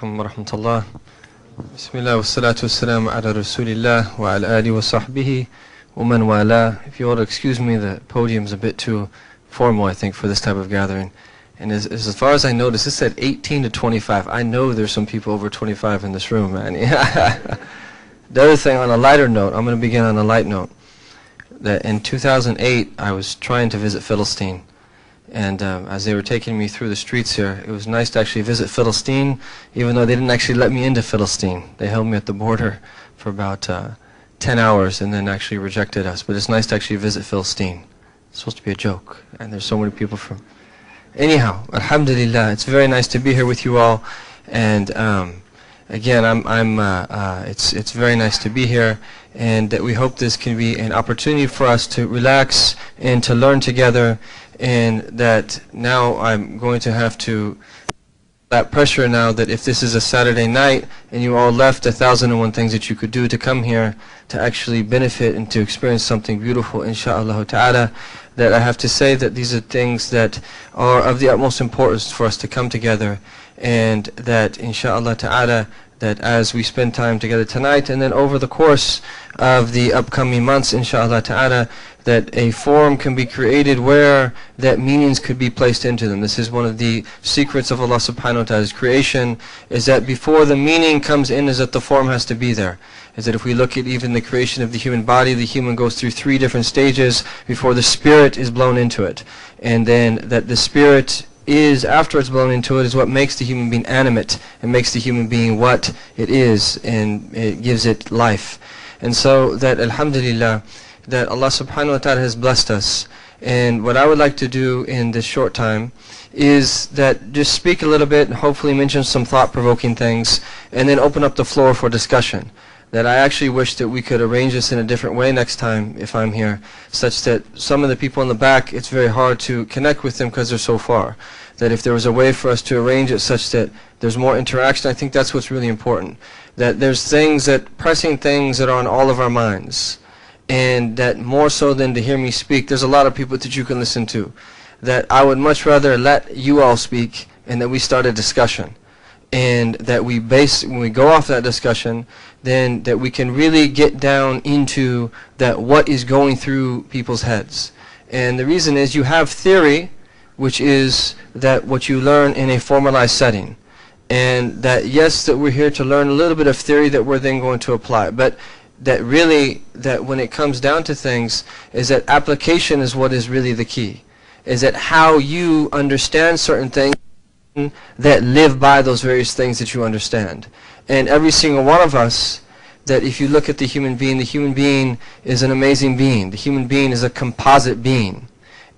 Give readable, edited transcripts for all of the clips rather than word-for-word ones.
alaikum wa rahmatullah. Bismillah wa salatu wa salam ala rasulillah wa ala alihi wa sahbihi wa man wala. If you will excuse me, the podium's a bit too formal, I think, for this type of gathering. And as far as I noticed, it said 18 to 25. I know there's some people over 25 in this room, man. The other thing, on a lighter note, I'm going to begin on a light note. That in 2008, I was trying to visit Philistine. And as they were taking me through the streets here, it was nice to actually visit Philistine, even though they didn't actually let me into Philistine. They held me at the border for about 10 hours and then actually rejected us. But it's nice to actually visit Philistine. It's supposed to be a joke, and there's so many people from... Anyhow, alhamdulillah, it's very nice to be here with you all. And again, it's very nice to be here, and that we hope this can be an opportunity for us to relax and to learn together. And that now I'm going to have to that pressure now that if this is a Saturday night and you all left 1,001 things that you could do to come here to actually benefit and to experience something beautiful, inshaAllah ta'ala, that I have to say that these are things that are of the utmost importance for us to come together, and that inshaAllah ta'ala, that as we spend time together tonight and then over the course of the upcoming months, inshaAllah ta'ala, that a form can be created where that meanings could be placed into them. This is one of the secrets of Allah subhanahu wa ta'ala's creation, is that before the meaning comes in, is that the form has to be there. Is that if we look at even the creation of the human body, the human goes through 3 different stages before the spirit is blown into it. And then that the spirit is, after it's blown into it, is what makes the human being animate and makes the human being what it is, and it gives it life. And so that alhamdulillah, that Allah subhanahu wa ta'ala has blessed us. And what I would like to do in this short time is that just speak a little bit and hopefully mention some thought-provoking things, and then open up the floor for discussion. That I actually wish that we could arrange this in a different way next time if I'm here, such that some of the people in the back, it's very hard to connect with them because they're so far. That if there was a way for us to arrange it such that there's more interaction, I think that's what's really important. That there's things that, pressing things that are on all of our minds, and that more so than to hear me speak, there's a lot of people that you can listen to. That I would much rather let you all speak and that we start a discussion. And that when we go off that discussion, then that we can really get down into that what is going through people's heads. And the reason is you have theory, which is that what you learn in a formalized setting. And that yes, that we're here to learn a little bit of theory that we're then going to apply. But that really, that when it comes down to things, is that application is what is really the key. Is that how you understand certain things that live by those various things that you understand. And every single one of us, that if you look at the human being is an amazing being. The human being is a composite being.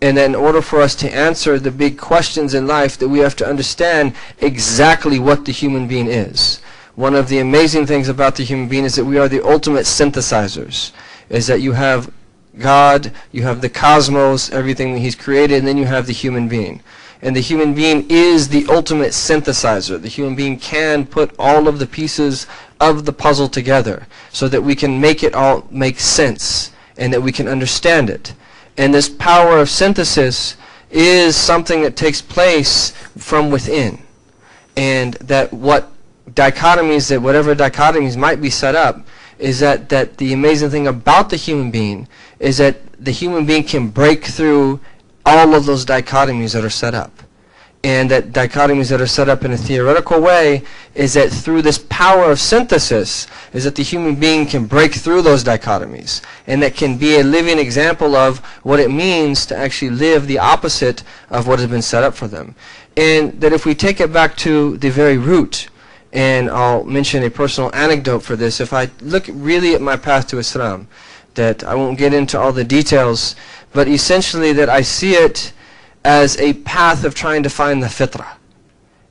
And that in order for us to answer the big questions in life, that we have to understand exactly what the human being is. One of the amazing things about the human being is that we are the ultimate synthesizers. Is that you have God, you have the cosmos, everything that He's created, and then you have the human being. And the human being is the ultimate synthesizer. The human being can put all of the pieces of the puzzle together so that we can make it all make sense and that we can understand it. And this power of synthesis is something that takes place from within. And that whatever dichotomies might be set up, is that the amazing thing about the human being is that the human being can break through all of those dichotomies that are set up. And that dichotomies that are set up in a theoretical way is that through this power of synthesis is that the human being can break through those dichotomies, and that can be a living example of what it means to actually live the opposite of what has been set up for them. And that if we take it back to the very root, and I'll mention a personal anecdote for this, if I look really at my path to Islam, that I won't get into all the details, but essentially that I see it as a path of trying to find the fitrah.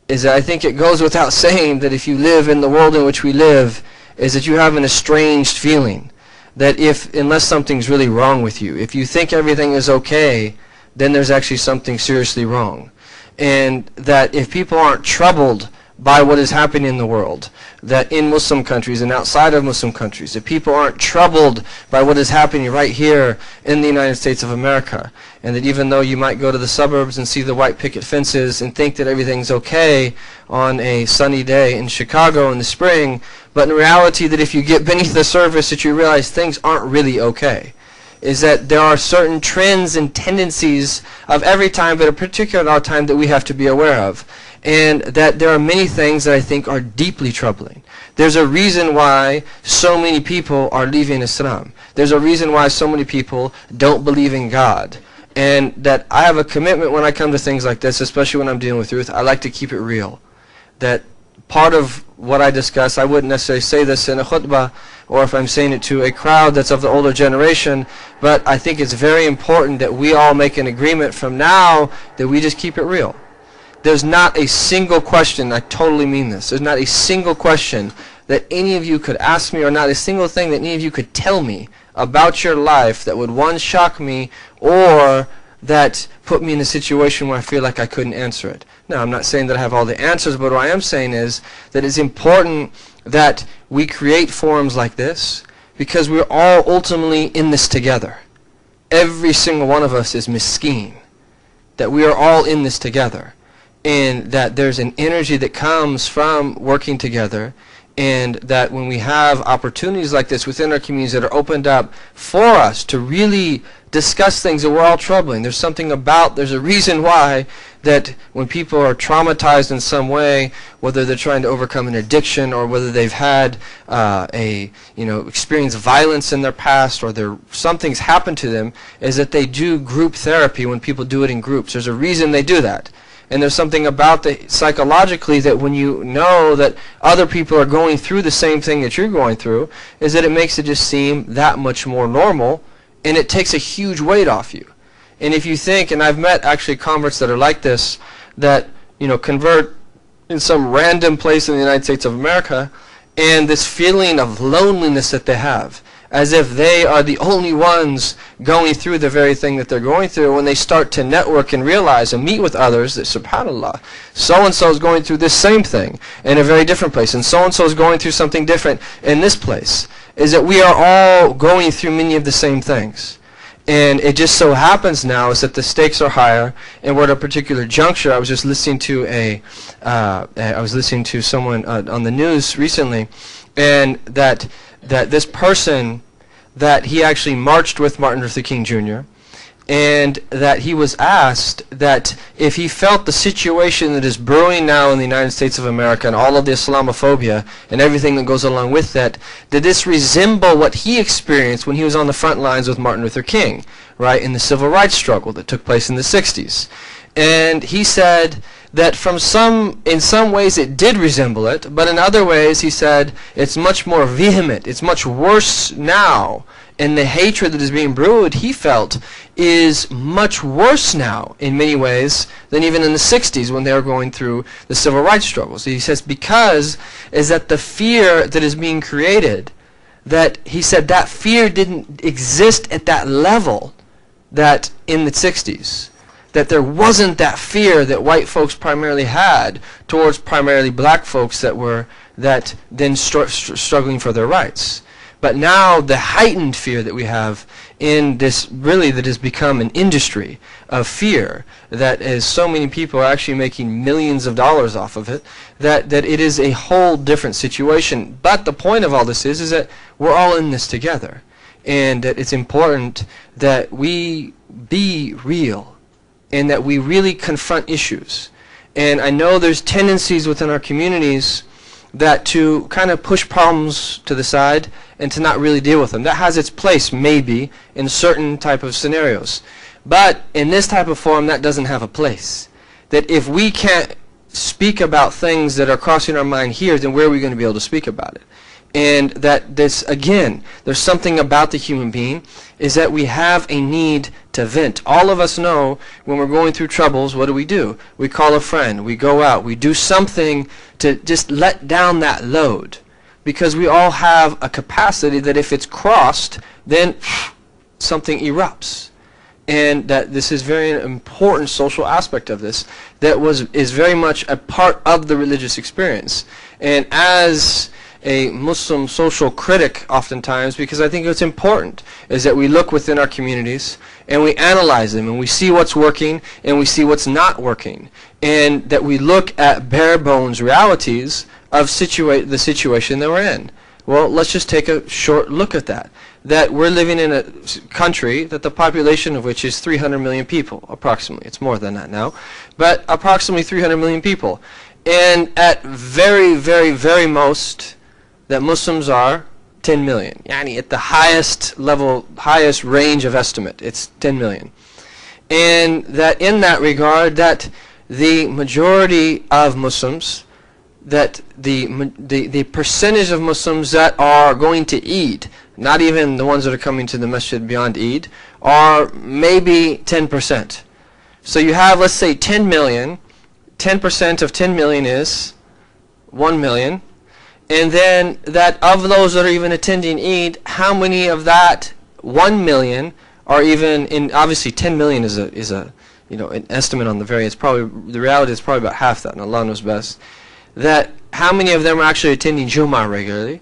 Is that I think it goes without saying that if you live in the world in which we live, is that you have an estranged feeling. That unless something's really wrong with you, if you think everything is okay, then there's actually something seriously wrong. And that if people aren't troubled by what is happening in the world, that in Muslim countries and outside of Muslim countries, that people aren't troubled by what is happening right here in the United States of America, and that even though you might go to the suburbs and see the white picket fences and think that everything's okay on a sunny day in Chicago in the spring, but in reality that if you get beneath the surface that you realize things aren't really okay, is that there are certain trends and tendencies of every time, but a particular time that we have to be aware of. And that there are many things that I think are deeply troubling. There's a reason why so many people are leaving Islam. There's a reason why so many people don't believe in God. And that I have a commitment when I come to things like this, especially when I'm dealing with youth, I like to keep it real. That part of what I discuss, I wouldn't necessarily say this in a khutbah, or if I'm saying it to a crowd that's of the older generation, but I think it's very important that we all make an agreement from now that we just keep it real. There's not a single question, I totally mean this, there's not a single question that any of you could ask me, or not a single thing that any of you could tell me about your life that would, one, shock me, or that put me in a situation where I feel like I couldn't answer it. Now, I'm not saying that I have all the answers, but what I am saying is that it's important that we create forums like this, because we're all ultimately in this together. Every single one of us is miskeen. That we are all in this together. And that there's an energy that comes from working together, and that when we have opportunities like this within our communities that are opened up for us to really discuss things that we're all troubling, there's a reason why that when people are traumatized in some way, whether they're trying to overcome an addiction or whether they've had experienced violence in their past, or something's happened to them, is that they do group therapy when people do it in groups. There's a reason they do that. And there's something about psychologically that when you know that other people are going through the same thing that you're going through, is that it makes it just seem that much more normal, and it takes a huge weight off you. And if you think, and I've met actually converts that are like this, that convert in some random place in the United States of America, and this feeling of loneliness that they have, as if they are the only ones going through the very thing that they're going through, when they start to network and realize and meet with others that, subhanAllah, so-and-so is going through this same thing in a very different place, and so-and-so is going through something different in this place, is that we are all going through many of the same things. And it just so happens now is that the stakes are higher, and we're at a particular juncture. I was just listening to someone on the news recently, and that this person, that he actually marched with Martin Luther King Jr., and that he was asked that if he felt the situation that is brewing now in the United States of America and all of the Islamophobia and everything that goes along with that, did this resemble what he experienced when he was on the front lines with Martin Luther King, right, in the civil rights struggle that took place in the 60s. And he said that in some ways it did resemble it, but in other ways he said it's much more vehement, it's much worse now, and the hatred that is being brewed, he felt, is much worse now in many ways than even in the 60s when they were going through the civil rights struggles. He says because is that the fear that is being created, that he said that fear didn't exist at that level that in the 60s. That there wasn't that fear that white folks primarily had towards primarily black folks that then struggling for their rights. But now the heightened fear that we have in this, really, that has become an industry of fear, that is so many people are actually making millions of dollars off of it, that it is a whole different situation. But the point of all this is that we're all in this together, and that it's important that we be real, and that we really confront issues. And I know there's tendencies within our communities that to kind of push problems to the side and to not really deal with them. That has its place, maybe, in certain type of scenarios. But in this type of forum, that doesn't have a place. That if we can't speak about things that are crossing our mind here, then where are we going to be able to speak about it? And that this, again, there's something about the human being, is that we have a need to vent. All of us know when we're going through troubles, what do? We call a friend, we go out, we do something to just let down that load. Because we all have a capacity that if it's crossed, then something erupts. and that this is very important social aspect of this that is very much a part of the religious experience. And as a Muslim social critic oftentimes, because I think it's important, is that we look within our communities and we analyze them and we see what's working and we see what's not working, and that we look at bare bones realities of the situation that we're in. Well, let's just take a short look at that. That we're living in a country that the population of which is 300 million people, approximately. It's more than that now, but approximately 300 million people. And at very, very, very most, that Muslims are 10 million. Yani at the highest level, highest range of estimate, it's 10 million. And that in that regard, that the majority of Muslims, that the percentage of Muslims that are going to Eid, not even the ones that are coming to the masjid beyond Eid, are maybe 10%. So you have, let's say, 10 million. 10% of 10 million is 1 million. And then that of those that are even attending Eid, how many of that 1 million are even in? Obviously, 10 million is a an estimate on the variance. Probably the reality is probably about half that, and Allah knows best. That how many of them are actually attending Jummah regularly?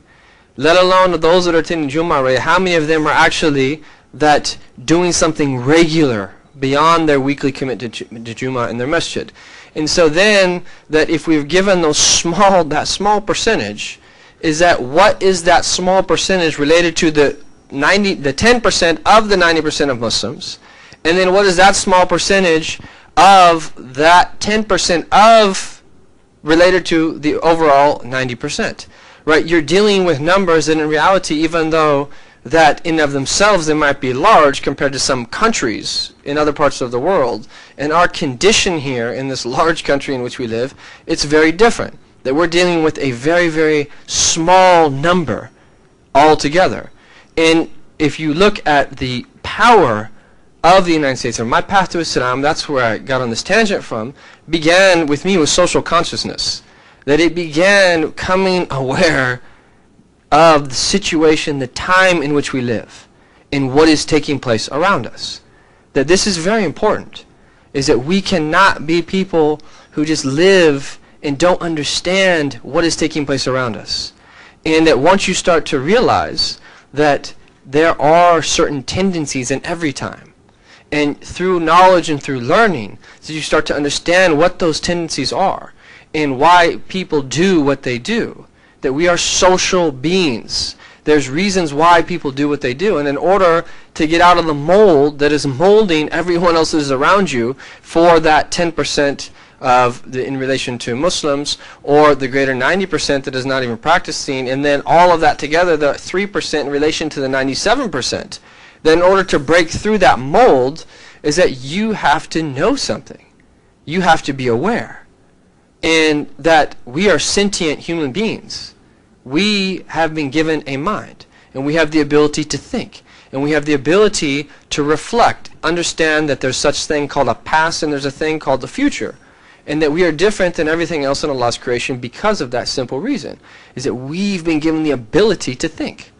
Let alone those that are attending Jummah regularly, how many of them are actually that doing something regular beyond their weekly commitment to Jummah in their masjid? And so then, that if we've given that small percentage, is that what is that small percentage related to the 10% of the 90% of Muslims? And then what is that small percentage of that 10% of related to the overall 90%? Right? You're dealing with numbers that in reality, even though that in of themselves they might be large compared to some countries in other parts of the world, and our condition here in this large country in which we live, it's very different. That we're dealing with a very, very small number altogether. And if you look at the power of the United States, or my path to Islam, that's where I got on this tangent from, began with me with social consciousness. That it began coming aware of the situation, the time in which we live, and what is taking place around us. That this is very important, is that we cannot be people who just live and don't understand what is taking place around us. And that once you start to realize that there are certain tendencies in every time, and through knowledge and through learning, so you start to understand what those tendencies are and why people do what they do. That we are social beings. There's reasons why people do what they do, and in order to get out of the mold that is molding everyone else that is around you for that 10% of in relation to Muslims, or the greater 90% that is not even practicing, and then all of that together, the 3% in relation to the 97%, then in order to break through that mold, is that you have to know something. You have to be aware. And that we are sentient human beings. We have been given a mind, and we have the ability to think, and we have the ability to reflect, understand that there's such thing called a past and there's a thing called the future, and that we are different than everything else in Allah's creation because of that simple reason, is that we've been given the ability to think.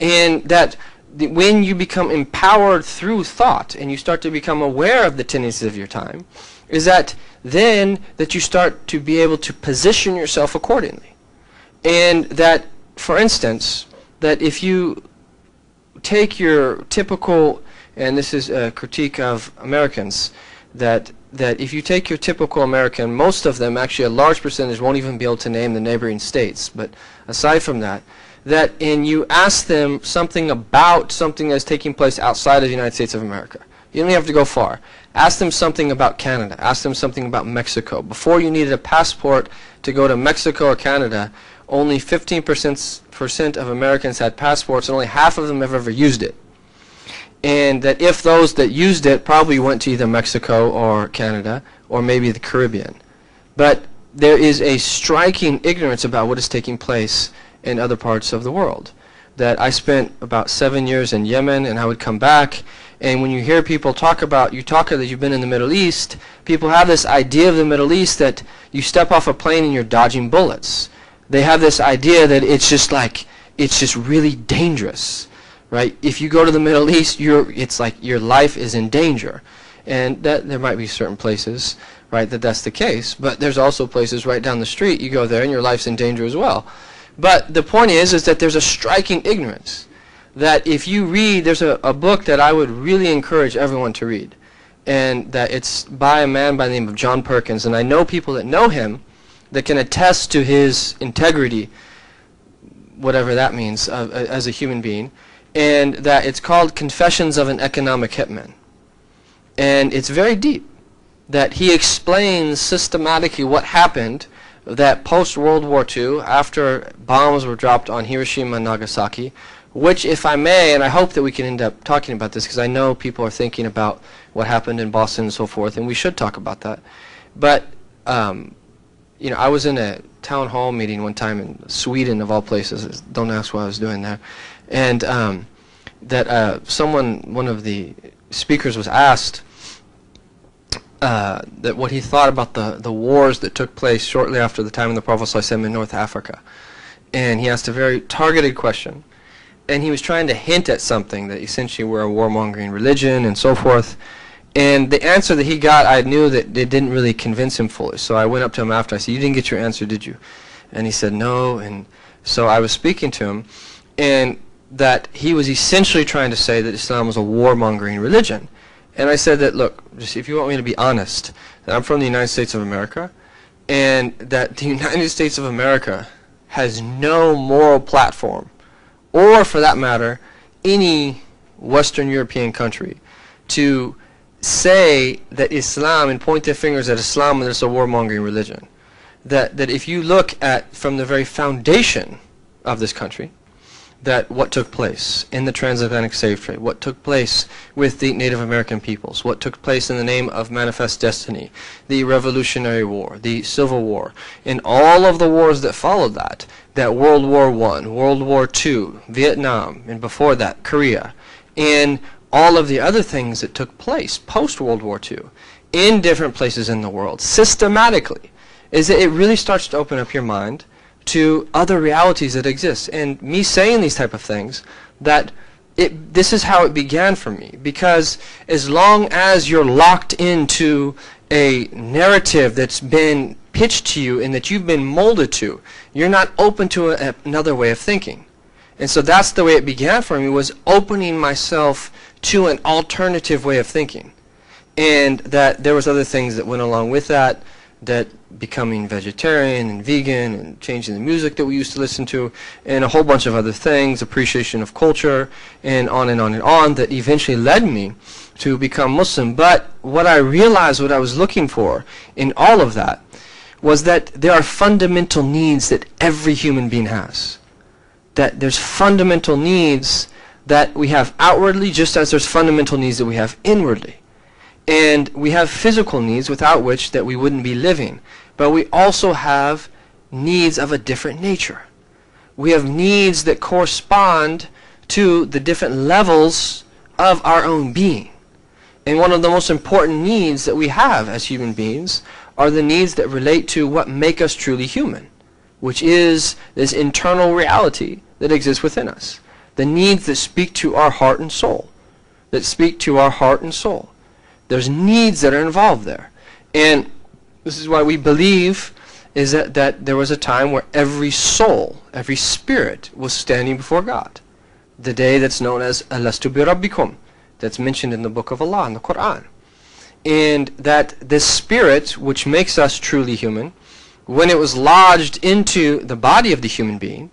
And that when you become empowered through thought and you start to become aware of the tendencies of your time, is that then that you start to be able to position yourself accordingly. And that, for instance, that if you take your typical, and this is a critique of Americans, that if you take your typical American, most of them, actually a large percentage, won't even be able to name the neighboring states. But aside from that, and you ask them something about something that's taking place outside of the United States of America. You don't have to go far. Ask them something about Canada. Ask them something about Mexico. Before you needed a passport to go to Mexico or Canada, only 15% of Americans had passports, and only half of them have ever used it. And that if those that used it probably went to either Mexico or Canada, or maybe the Caribbean. But there is a striking ignorance about what is taking place in other parts of the world. That I spent about 7 years in Yemen, and I would come back, and when you hear people talk about, that you've been in the Middle East, people have this idea of the Middle East that you step off a plane and you're dodging bullets. They have this idea that it's just really dangerous. right? If you go to the Middle East, it's like your life is in danger. And that there might be certain places, right, that's the case. But there's also places right down the street, you go there and your life's in danger as well. But the point is that there's a striking ignorance. That if you read, there's a book that I would really encourage everyone to read. And that it's by a man by the name of John Perkins. And I know people that know him that can attest to his integrity, whatever that means, as a human being. And that it's called Confessions of an Economic Hitman. And it's very deep. That he explains systematically what happened that post-World War II, after bombs were dropped on Hiroshima and Nagasaki, which, if I may, and I hope that we can end up talking about this, because I know people are thinking about what happened in Boston and so forth, and we should talk about that. But, you know, I was in a town hall meeting one time in Sweden, of all places. Don't ask what I was doing there. And one of the speakers was asked that what he thought about the wars that took place shortly after the time of the Prophet ﷺ in North Africa. And he asked a very targeted question. And he was trying to hint at something, that essentially we're a warmongering religion and so forth. And the answer that he got, I knew that it didn't really convince him fully. So I went up to him after. I said, "You didn't get your answer, did you?" And he said, "No." And so I was speaking to him, and that he was essentially trying to say that Islam was a warmongering religion. And I said that, look, just if you want me to be honest, that I'm from the United States of America, and that the United States of America has no moral platform, or for that matter, any Western European country, to say that Islam and point their fingers at Islam and it's a warmongering religion. That if you look at from the very foundation of this country, that what took place in the transatlantic slave trade, what took place with the Native American peoples, what took place in the name of Manifest Destiny, the Revolutionary War, the Civil War, and all of the wars that followed that World War I, World War II, Vietnam, and before that, Korea, and all of the other things that took place post-World War II in different places in the world, systematically, is that it really starts to open up your mind to other realities that exist. And me saying these type of things, that this is how it began for me. Because as long as you're locked into a narrative that's been pitched to you and that you've been molded to, you're not open to another way of thinking. And so that's the way it began for me, was opening myself to an alternative way of thinking. And that there was other things that went along with that, that becoming vegetarian and vegan and changing the music that we used to listen to and a whole bunch of other things, appreciation of culture and on and on and on, that eventually led me to become Muslim. But what I realized, what I was looking for in all of that, was that there are fundamental needs that every human being has. That there's fundamental needs that we have outwardly, just as there's fundamental needs that we have inwardly. And we have physical needs without which that we wouldn't be living. But we also have needs of a different nature. We have needs that correspond to the different levels of our own being. And one of the most important needs that we have as human beings are the needs that relate to what make us truly human, which is this internal reality that exists within us. The needs that speak to our heart and soul. That speak to our heart and soul. There's needs that are involved there. And this is why we believe is that there was a time where every soul, every spirit was standing before God. The day that's known as Alastu bi Rabbikum, that's mentioned in the book of Allah, in the Quran. And that this spirit, which makes us truly human, when it was lodged into the body of the human being,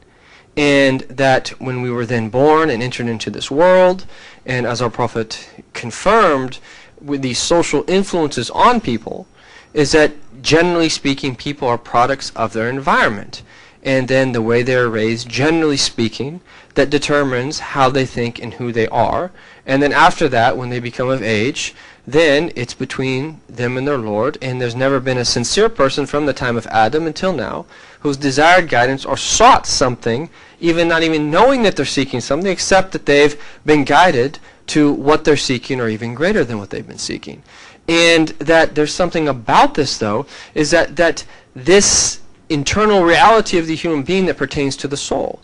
and that when we were then born and entered into this world, and as our Prophet confirmed, with these social influences on people, is that generally speaking people are products of their environment, and then the way they're raised, generally speaking, that determines how they think and who they are. And then after that, when they become of age, then it's between them and their Lord. And there's never been a sincere person from the time of Adam until now who's desired guidance or sought something, even not even knowing that they're seeking something, except that they've been guided to what they're seeking, or even greater than what they've been seeking. And that there's something about this, though, is that this internal reality of the human being that pertains to the soul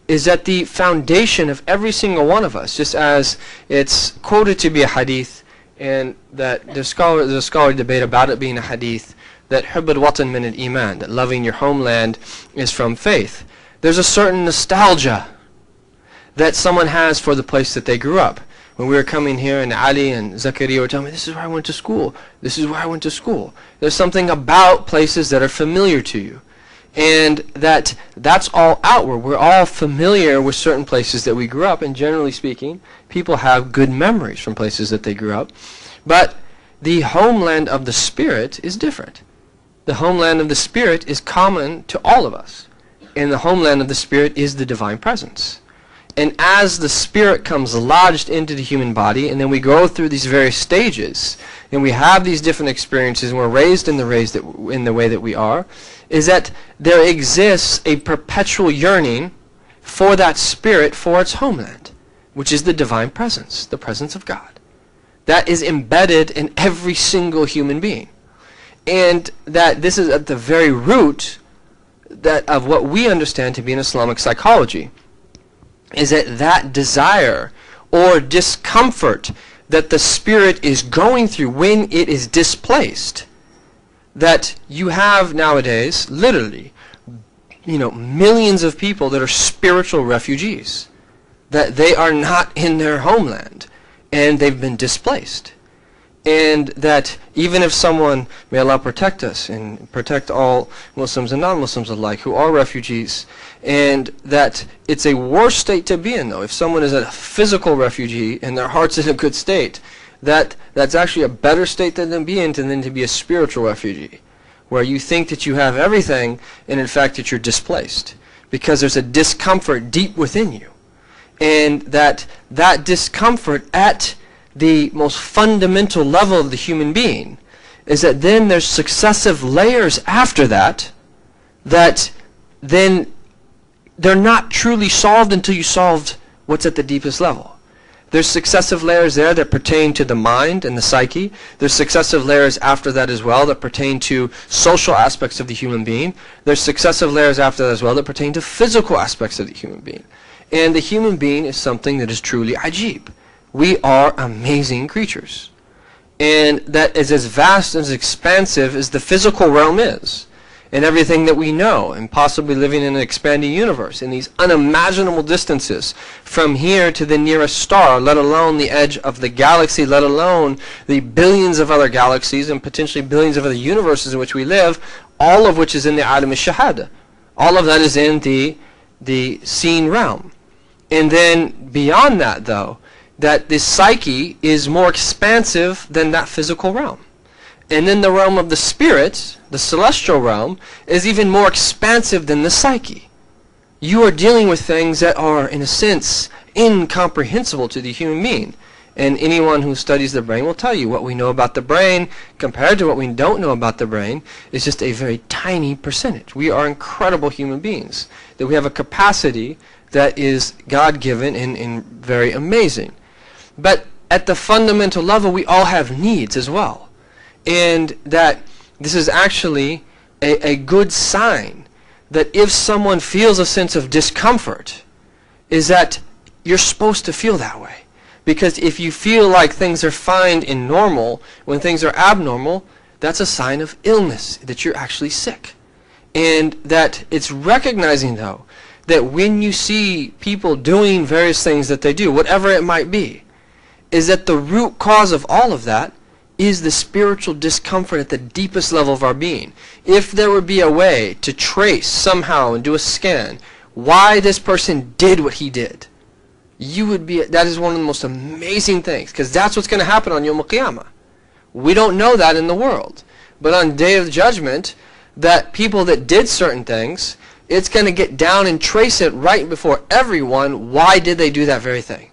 is that the foundation of every single one of us, just as it's quoted to be a hadith, and that there's a scholarly debate about it being a hadith, that hubb al-watan min al-iman, that loving your homeland is from faith. There's a certain nostalgia that someone has for the place that they grew up. When we were coming here, and Ali and Zakaria were telling me, this is where I went to school, this is where I went to school. There's something about places that are familiar to you. And that's all outward. We're all familiar with certain places that we grew up, and generally speaking, people have good memories from places that they grew up. But the homeland of the spirit is different. The homeland of the spirit is common to all of us. And the homeland of the spirit is the divine presence. And as the spirit comes lodged into the human body, and then we go through these various stages, and we have these different experiences, and we're raised in the way that we are, is that there exists a perpetual yearning for that spirit, for its homeland, which is the divine presence, the presence of God. That is embedded in every single human being. And that this is at the very root of what we understand to be in Islamic psychology, is that desire or discomfort that the spirit is going through when it is displaced, that you have nowadays literally, millions of people that are spiritual refugees, that they are not in their homeland and they've been displaced. And that even if someone, may Allah protect us and protect all Muslims and non-Muslims alike who are refugees, and that it's a worse state to be in, though. If someone is a physical refugee and their heart's in a good state, that's actually a better state than to be in than to be a spiritual refugee, where you think that you have everything and in fact that you're displaced, because there's a discomfort deep within you. And that discomfort at the most fundamental level of the human being is that then there's successive layers after that then they're not truly solved until you solved what's at the deepest level. There's successive layers there that pertain to the mind and the psyche. There's successive layers after that as well that pertain to social aspects of the human being. There's successive layers after that as well that pertain to physical aspects of the human being. And the human being is something that is truly ajib. We are amazing creatures. And that is as vast and as expansive as the physical realm is. And everything that we know, and possibly living in an expanding universe, in these unimaginable distances from here to the nearest star, let alone the edge of the galaxy, let alone the billions of other galaxies and potentially billions of other universes in which we live, all of which is in the alam al-shahada. All of that is in the seen realm. And then beyond that, though, that the psyche is more expansive than that physical realm. And then the realm of the spirit, the celestial realm, is even more expansive than the psyche. You are dealing with things that are, in a sense, incomprehensible to the human being. And anyone who studies the brain will tell you what we know about the brain compared to what we don't know about the brain is just a very tiny percentage. We are incredible human beings, that we have a capacity that is God-given and very amazing. But at the fundamental level, we all have needs as well. And that this is actually a good sign that if someone feels a sense of discomfort, is that you're supposed to feel that way. Because if you feel like things are fine and normal when things are abnormal, that's a sign of illness, that you're actually sick. And that it's recognizing, though, that when you see people doing various things that they do, whatever it might be, is that the root cause of all of that is the spiritual discomfort at the deepest level of our being. If there would be a way to trace somehow and do a scan why this person did what he did, that is one of the most amazing things, because that's what's going to happen on Yawm al-Qiyamah. We don't know that in the world. But on Day of Judgment, that people that did certain things, it's going to get down and trace it right before everyone, why did they do that very thing.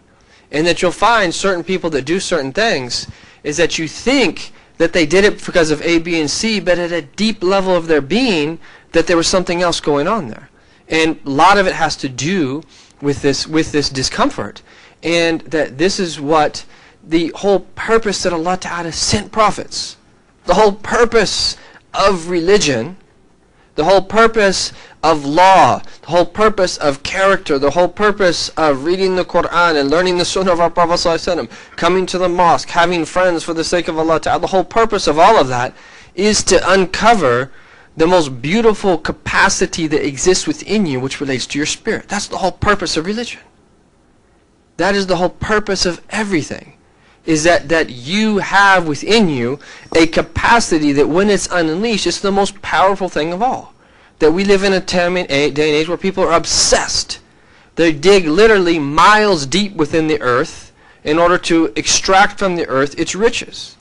And that you'll find certain people that do certain things is that you think that they did it because of A, B, and C, but at a deep level of their being, that there was something else going on there. And a lot of it has to do with this discomfort. And that this is what the whole purpose that Allah Ta'ala sent prophets. The whole purpose of religion, the whole purpose of law, the whole purpose of character, the whole purpose of reading the Quran and learning the Sunnah of our Prophet ﷺ, coming to the mosque, having friends for the sake of Allah Ta'ala, the whole purpose of all of that is to uncover the most beautiful capacity that exists within you, which relates to your spirit. That's the whole purpose of religion. That is the whole purpose of everything, is that you have within you a capacity that when it's unleashed, it's the most powerful thing of all. That we live in a day and age where people are obsessed. They dig literally miles deep within the earth in order to extract from the earth its riches.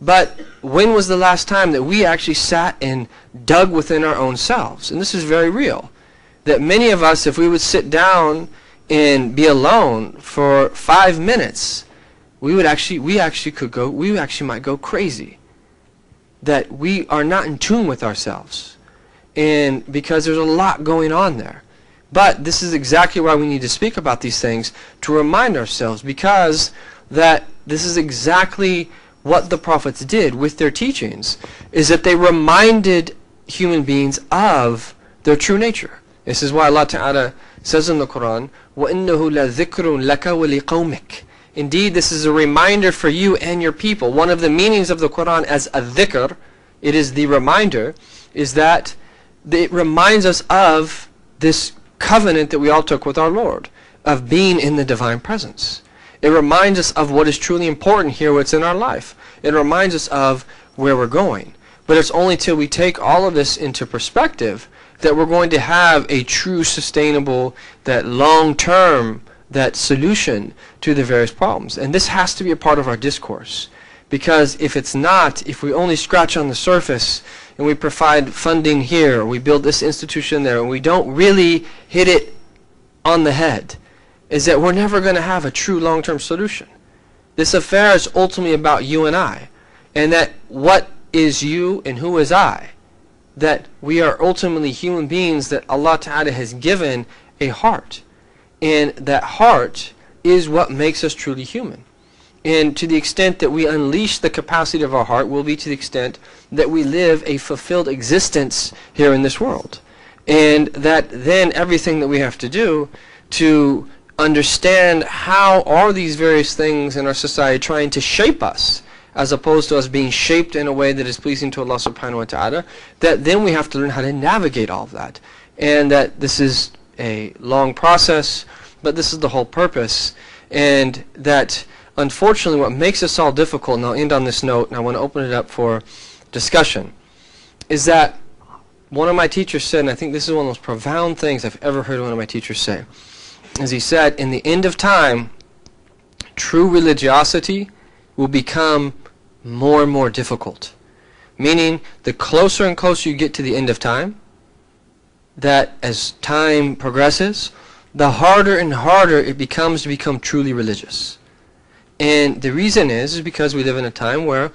But when was the last time that we actually sat and dug within our own selves? And this is very real. That many of us, if we would sit down and be alone for 5 minutes, we actually might go crazy. That we are not in tune with ourselves. And because there's a lot going on there. But this is exactly why we need to speak about these things, to remind ourselves, because that this is exactly what the prophets did with their teachings, is that they reminded human beings of their true nature. This is why Allah Ta'ala says in the Quran, وَإِنَّهُ لَذِكْرٌ لَكَ وَلِقَوْمِكَ. Indeed, this is a reminder for you and your people. One of the meanings of the Quran as a dhikr, it is the reminder, is that it reminds us of this covenant that we all took with our Lord, of being in the divine presence. It reminds us of what is truly important here, what's in our life. It reminds us of where we're going. But it's only till we take all of this into perspective that we're going to have a true, sustainable, that long-term, that solution to the various problems. And this has to be a part of our discourse. Because if it's not, if we only scratch on the surface and we provide funding here, or we build this institution there, and we don't really hit it on the head, is that we're never going to have a true long-term solution. This affair is ultimately about you and I, and that what is you and who is I, that we are ultimately human beings, that Allah Ta'ala has given a heart, and that heart is what makes us truly human. And to the extent that we unleash the capacity of our heart will be to the extent that we live a fulfilled existence here in this world. And that then everything that we have to do to understand how are these various things in our society trying to shape us, as opposed to us being shaped in a way that is pleasing to Allah subhanahu wa ta'ala, that then we have to learn how to navigate all of that. And that this is a long process, but this is the whole purpose. And that unfortunately what makes this all difficult, and I'll end on this note, and I want to open it up for discussion, is that one of my teachers said, and I think this is one of the most profound things I've ever heard one of my teachers say, is he said, in the end of time, true religiosity will become more and more difficult. Meaning, the closer and closer you get to the end of time, that as time progresses, the harder and harder it becomes to become truly religious. And the reason is because we live in a time where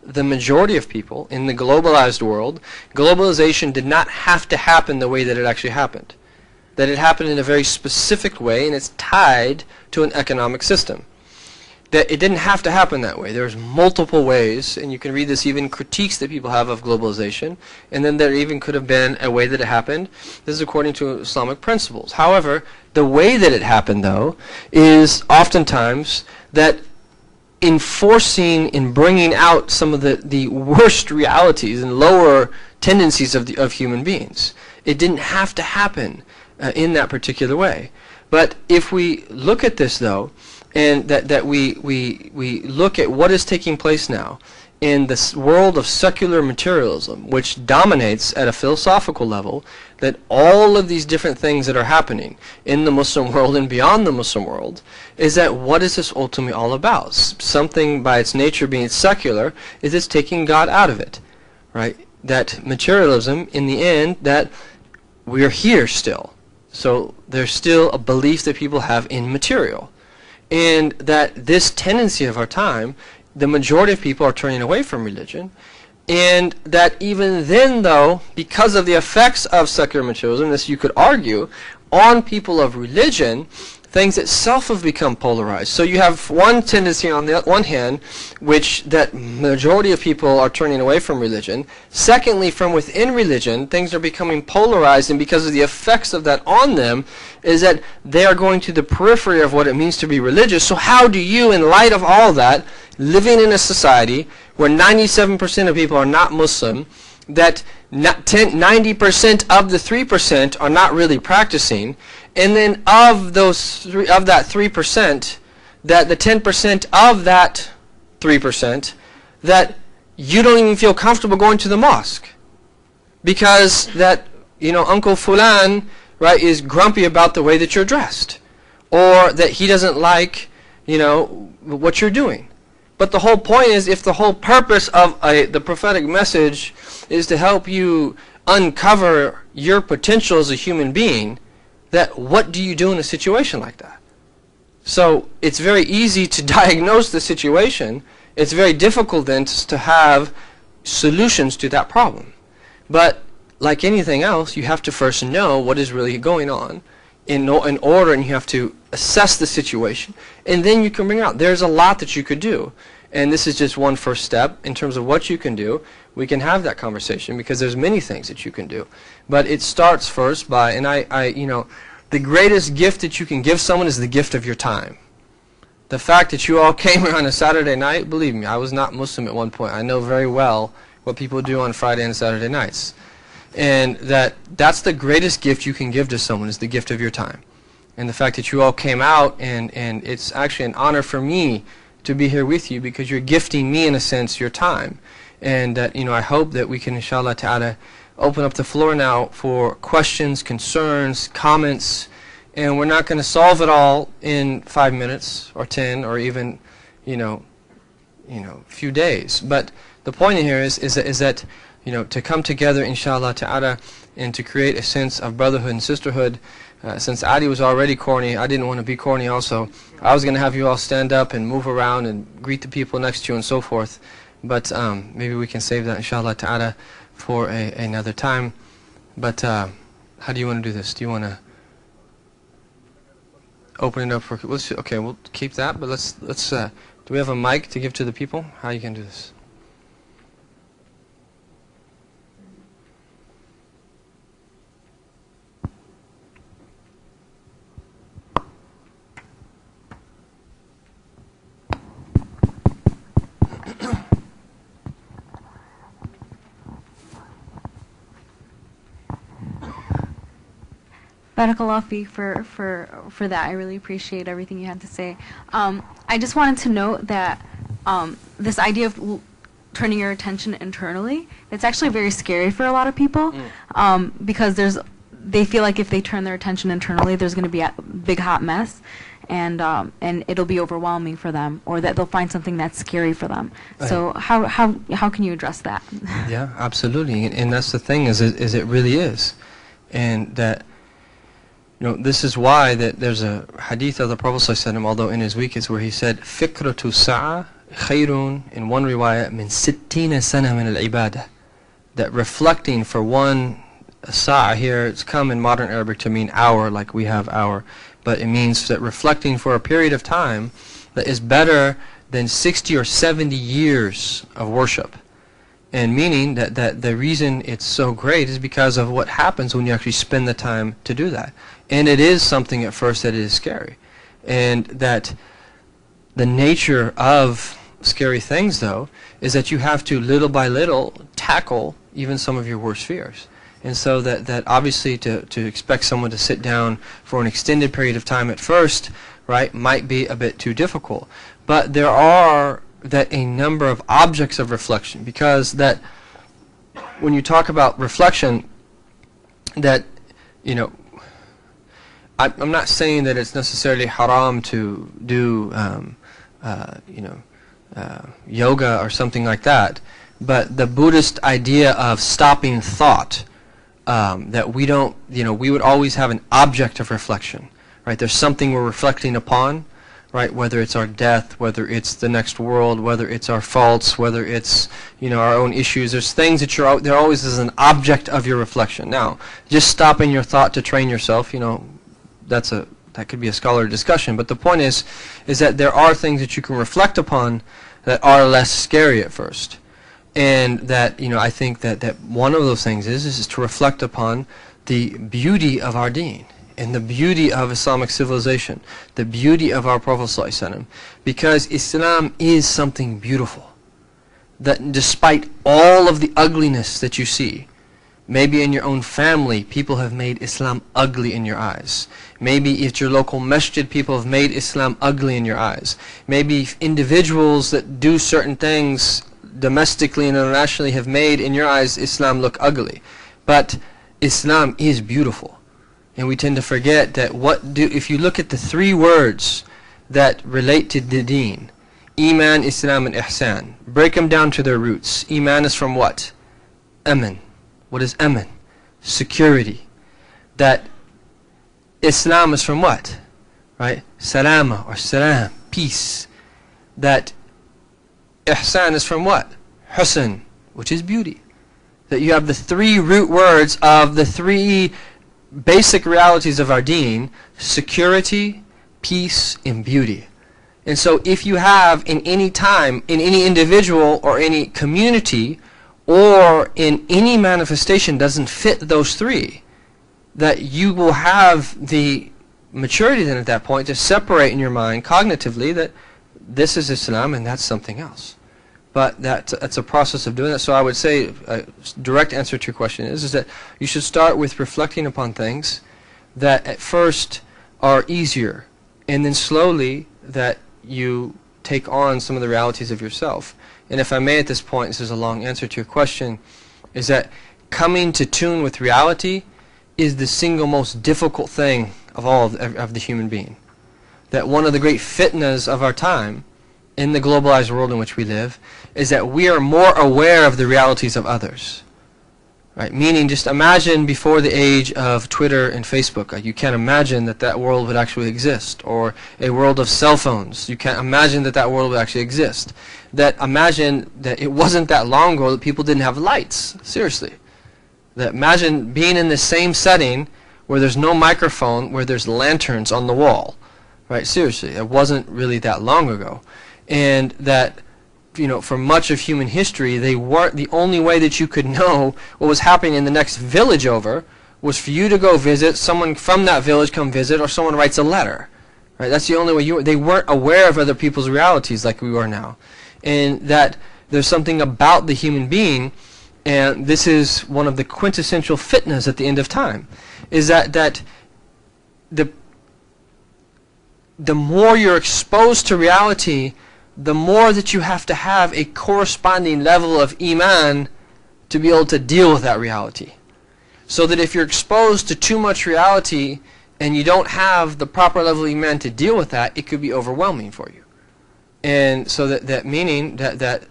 the majority of people in the globalized world, globalization did not have to happen the way that it actually happened. That it happened in a very specific way, and it's tied to an economic system. That it didn't have to happen that way. There's multiple ways, and you can read this even critiques that people have of globalization, and then there even could have been a way that it happened. This is according to Islamic principles. However, the way that it happened, though, is oftentimes that enforcing and bringing out some of the worst realities and lower tendencies of human beings. It didn't have to happen in that particular way. But if we look at this, though, and that we look at what is taking place now in this world of secular materialism, which dominates at a philosophical level, that all of these different things that are happening in the Muslim world and beyond the Muslim world, is that what is this ultimately all about? Something by its nature being secular is it's taking God out of it, right? That materialism, in the end, that we're here still. So there's still a belief that people have in material. And that this tendency of our time, the majority of people are turning away from religion, and that even then, though, because of the effects of secular materialism, this you could argue, on people of religion, things itself have become polarized. So you have one tendency on the one hand, which that majority of people are turning away from religion. Secondly, from within religion, things are becoming polarized, and because of the effects of that on them, is that they are going to the periphery of what it means to be religious. So how do you, in light of all that, living in a society where 97% of people are not Muslim, that 90% of the 3% are not really practicing, and then of that 3%, that the 10% of that 3%, that you don't even feel comfortable going to the mosque because that, Uncle Fulan, right, is grumpy about the way that you're dressed, or that he doesn't like, what you're doing. But the whole point is, if the whole purpose of the prophetic message is to help you uncover your potential as a human being, that what do you do in a situation like that? So it's very easy to diagnose the situation. It's very difficult then to have solutions to that problem. But like anything else, you have to first know what is really going on in order, and you have to assess the situation, and then you can bring out. There's a lot that you could do, and this is just one first step in terms of what you can do. We can have that conversation because there's many things that you can do, but it starts first by, and the greatest gift that you can give someone is the gift of your time. The fact that you all came here on a Saturday night, believe me, I was not Muslim at one point. I know very well what people do on Friday and Saturday nights. And that's the greatest gift you can give to someone, is the gift of your time. And the fact that you all came out, and it's actually an honor for me to be here with you, because you're gifting me, in a sense, your time. And that, I hope that we can, inshallah ta'ala, open up the floor now for questions, concerns, comments. And we're not going to solve it all in 5 minutes or 10 or even, few days. But the point here is that to come together, inshallah ta'ala, and to create a sense of brotherhood and sisterhood. Since Adi was already corny, I didn't want to be corny also. I was going to have you all stand up and move around and greet the people next to you and so forth. But maybe we can save that, inshallah ta'ala, for another time. But how do you want to do this? Do you want to open it up for... Okay, we'll keep that, but let's do we have a mic to give to the people? How are you going to do this? Barakallah fi for that. I really appreciate everything you had to say. I just wanted to note that this idea of turning your attention internally, it's actually very scary for a lot of people, because they feel like if they turn their attention internally, there's going to be a big hot mess, and it'll be overwhelming for them, or that they'll find something that's scary for them. So how can you address that? Yeah, absolutely, and that's the thing, is it really is, and that. This is why that there's a hadith of the Prophet ﷺ, although in his weakest, where he said, "Fikratu sa'a khayrun," in one riwayah, min sittina sana min al-ibadah. That reflecting for one sa'a here, it's come in modern Arabic to mean hour, like we have hour, but it means that reflecting for a period of time that is better than 60 or 70 years of worship. And meaning that the reason it's so great is because of what happens when you actually spend the time to do that. And it is something at first that is scary. And that the nature of scary things, though, is that you have to, little by little, tackle even some of your worst fears. And so that obviously to expect someone to sit down for an extended period of time at first, right, might be a bit too difficult. But there are a number of objects of reflection, because that when you talk about reflection, that, I'm not saying that it's necessarily haram to do, yoga or something like that, but the Buddhist idea of stopping thought, that we don't, we would always have an object of reflection, right? There's something we're reflecting upon, right? Whether it's our death, whether it's the next world, whether it's our faults, whether it's, our own issues. There's things that there always is an object of your reflection. Now, just stopping your thought to train yourself, that's That could be a scholarly discussion. But the point is that there are things that you can reflect upon that are less scary at first. And that, I think that one of those things is to reflect upon the beauty of our deen and the beauty of Islamic civilization, the beauty of our Prophet ﷺ, because Islam is something beautiful. That despite all of the ugliness that you see, maybe in your own family, people have made Islam ugly in your eyes. Maybe at your local masjid, people have made Islam ugly in your eyes. Maybe individuals that do certain things domestically and internationally have made in your eyes Islam look ugly. But Islam is beautiful. And we tend to forget that if you look at the three words that relate to the deen, Iman, Islam, and Ihsan, break them down to their roots. Iman is from what? Aman. What is aman? Security. That Islam is from what? Right? Salama or salam, peace. That Ihsan is from what? Husn, which is beauty. That you have the three root words of the three basic realities of our deen: security, peace, and beauty. And so if you have in any time, in any individual or any community or in any manifestation doesn't fit those three, that you will have the maturity then at that point to separate in your mind cognitively that this is Islam and that's something else. But that's a process of doing that. So I would say a direct answer to your question is that you should start with reflecting upon things that at first are easier, and then slowly that you take on some of the realities of yourself. And if I may at this point, this is a long answer to your question, is that coming to tune with reality is the single most difficult thing of all of the human being. That one of the great fitnas of our time in the globalized world in which we live is that we are more aware of the realities of others. Right? Meaning, just imagine before the age of Twitter and Facebook, you can't imagine that world would actually exist. Or a world of cell phones, you can't imagine that world would actually exist. That imagine that it wasn't that long ago that people didn't have lights, seriously. That imagine being in the same setting where there's no microphone, where there's lanterns on the wall. Right? Seriously, it wasn't really that long ago. And that, for much of human history, they weren't, the only way that you could know what was happening in the next village over was for you to go visit, someone from that village come visit, or someone writes a letter. Right? That's the only way they weren't aware of other people's realities like we are now. And that there's something about the human being, and this is one of the quintessential fitnas at the end of time, is that the more you're exposed to reality, the more that you have to have a corresponding level of iman to be able to deal with that reality. So that if you're exposed to too much reality and you don't have the proper level of iman to deal with that, it could be overwhelming for you. And so that meaning that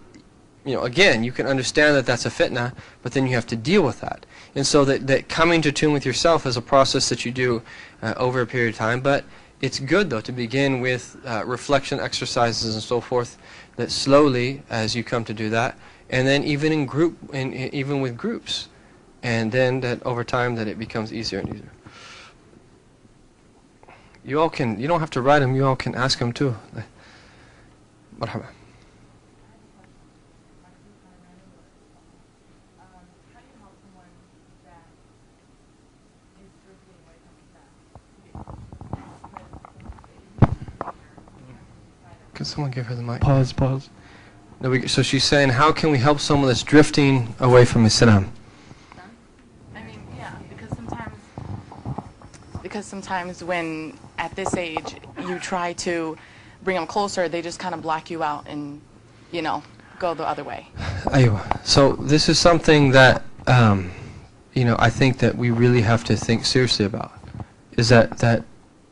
again, you can understand that that's a fitna, but then you have to deal with that. And so that coming to tune with yourself is a process that you do over a period of time. But it's good, though, to begin with reflection exercises and so forth, that slowly, as you come to do that, and then even even with groups, and then that over time that it becomes easier and easier. You don't have to write them, you all can ask them too. Marhaba. Could someone give her the mic? Pause. No, so she's saying, how can we help someone that's drifting away from Islam? I mean, yeah, because sometimes when at this age you try to bring them closer, they just kind of block you out and, go the other way. Aywa. So this is something that, I think that we really have to think seriously about. Is that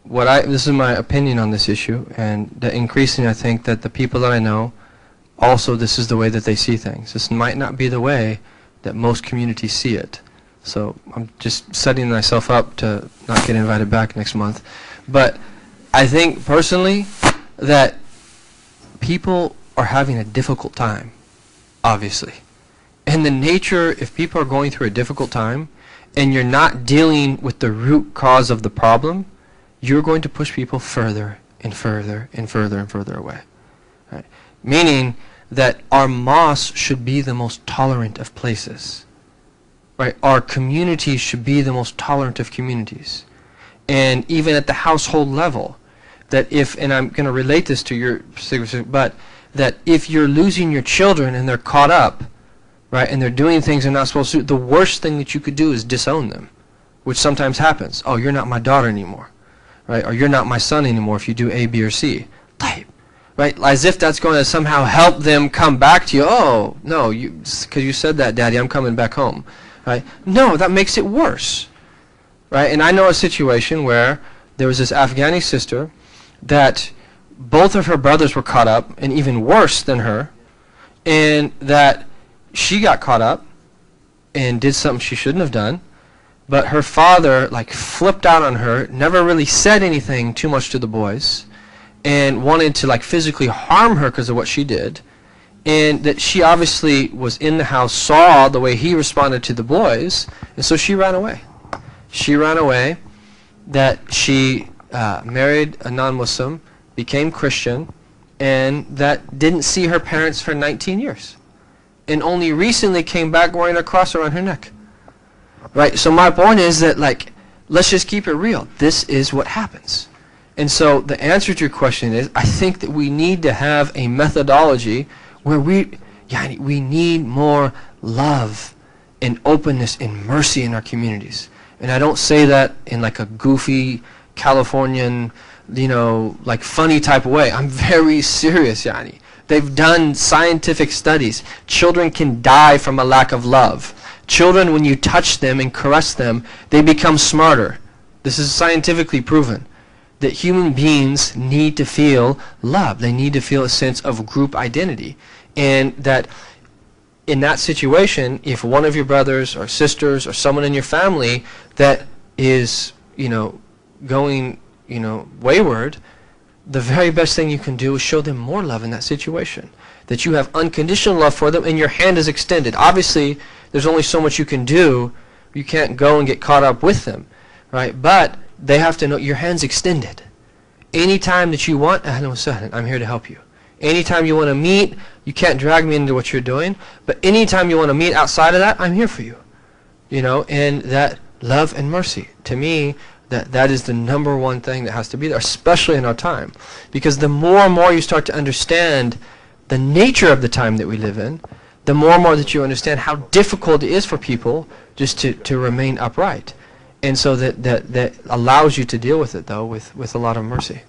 this is my opinion on this issue, and that increasingly I think that the people that I know, also this is the way that they see things. This might not be the way that most communities see it. So I'm just setting myself up to not get invited back next month. But I think personally that people are having a difficult time, obviously. And the nature, if people are going through a difficult time, and you're not dealing with the root cause of the problem, you're going to push people further and further and further and further away. Right? Meaning that our mosque should be the most tolerant of places. Right? Our communities should be the most tolerant of communities. And even at the household level, that if, and I'm going to relate this to your particular, but that if you're losing your children and they're caught up, right, and they're doing things they're not supposed to do, the worst thing that you could do is disown them, which sometimes happens. Oh, you're not my daughter anymore, right? Or you're not my son anymore if you do A, B, or C. Type, right? As if that's going to somehow help them come back to you. Oh, no, because you said that, Daddy, I'm coming back home, right? No, that makes it worse, right? And I know a situation where there was this Afghani sister that both of her brothers were caught up, and even worse than her, and that she got caught up and did something she shouldn't have done, but her father like flipped out on her, never really said anything too much to the boys, and wanted to like physically harm her because of what she did, and that she obviously was in the house, saw the way he responded to the boys, and so she ran away. She ran away, that she married a non-Muslim, became Christian, and that didn't see her parents for 19 years. And only recently came back wearing a cross around her neck. Right? So my point is that, like, let's just keep it real. This is what happens. And so the answer to your question is, I think that we need to have a methodology where we need more love and openness and mercy in our communities. And I don't say that in like a goofy Californian, like funny type of way. I'm very serious, yani. They've done scientific studies. Children can die from a lack of love. Children, when you touch them and caress them, they become smarter. This is scientifically proven. That human beings need to feel love. They need to feel a sense of group identity. And that in that situation, if one of your brothers or sisters or someone in your family that is, going, wayward, the very best thing you can do is show them more love in that situation. That you have unconditional love for them and your hand is extended. Obviously, there's only so much you can do. You can't go and get caught up with them, right? But they have to know your hand's extended. Anytime that you want, ahlan wa sahlan, I'm here to help you. Anytime you want to meet, you can't drag me into what you're doing, but anytime you want to meet outside of that, I'm here for you. And that love and mercy, to me, that is the number one thing that has to be there, especially in our time. Because the more and more you start to understand the nature of the time that we live in, the more and more that you understand how difficult it is for people just to remain upright. And so that allows you to deal with it, though, with a lot of mercy.